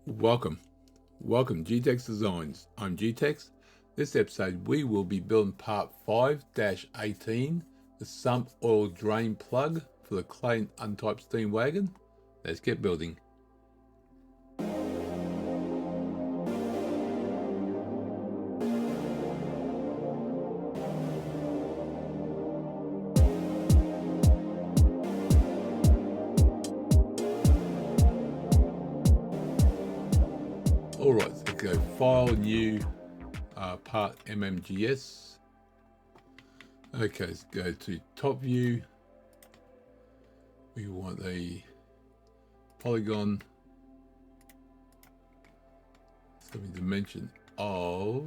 Welcome G-Tex Designs. I'm G-Tex. This episode we will be building part 5-18, the Sump Oil Drain Plug for the Clayton Undertype steam wagon. Let's get building. Alright, so go File, New, Part MMGS. Okay, let's go to Top View. We want a polygon. It's going to be dimension of,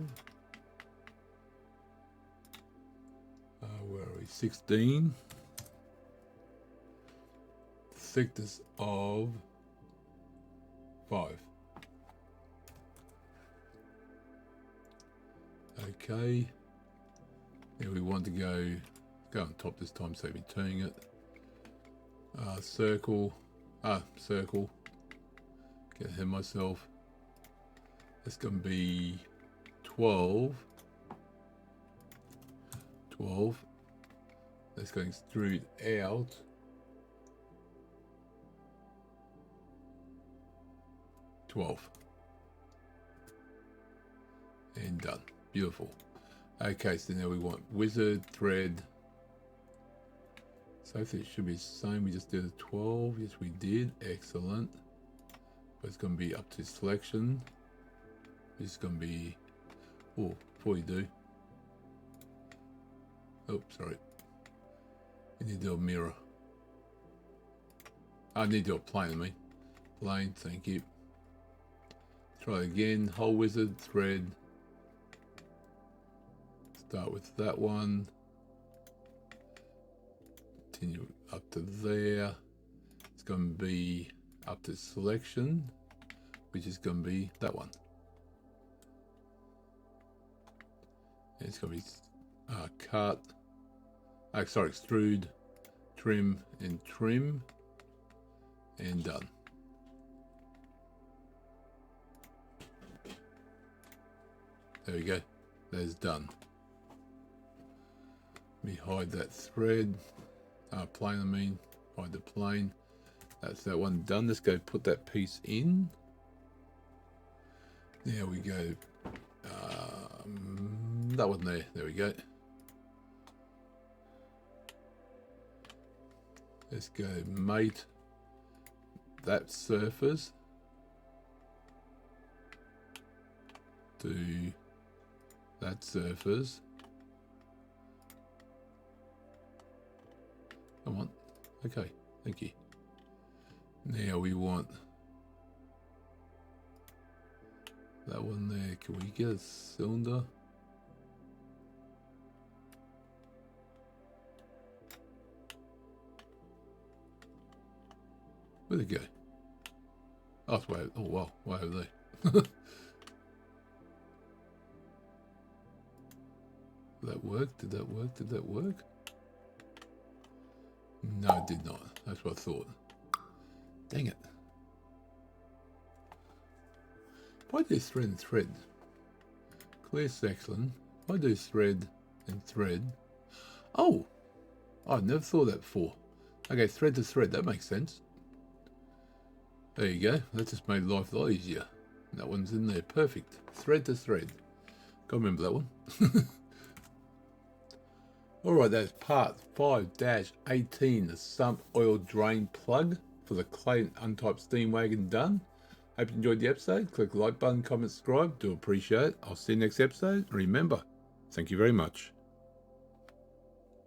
where are we, 16. Thickness of 5. Okay, then we want to go on top this time, so we're turning it. Circle, get ahead of myself. It's going to be 12. That's going extrude out. And done. Beautiful. Okay, so now we want wizard thread. So hopefully it should be the same. We just did a 12. Yes, we did. Excellent. But it's going to be up to selection. It's going to be, oh, before you do. Oh, sorry. We need to do a mirror. I need to do a plane, I mean. Plane, thank you. Try it again. Whole wizard thread. Start with that one, continue up to there. It's going to be up to selection, which is going to be that one. And it's going to be cut, extrude, trim, and done. There we go, that's done. Let me hide that thread, plane I mean, hide the plane. That's that one done. Let's go put that piece in. There we go. That one there we go. Let's go mate that surface to that surface. Come on. Okay, thank you. Now we want that one there. Can we get a cylinder? Where'd it go? Oh, it's way, oh wow, way over there. Did that work? Did that work? Did that work? No, it did not. That's what I thought. Dang it. If I do thread and thread, clear section, if I do thread and thread, oh, I've never thought that before. Okay, thread to thread, that makes sense. There you go. That just made life a lot easier. That one's in there, perfect. Thread to thread. Gotta remember that one. Alright, that's part 5-18, the Sump Oil Drain Plug for the Clayton Undertype steam wagon done. Hope you enjoyed the episode. Click the like button, comment, subscribe. Do appreciate it. I'll see you next episode. Remember, thank you very much.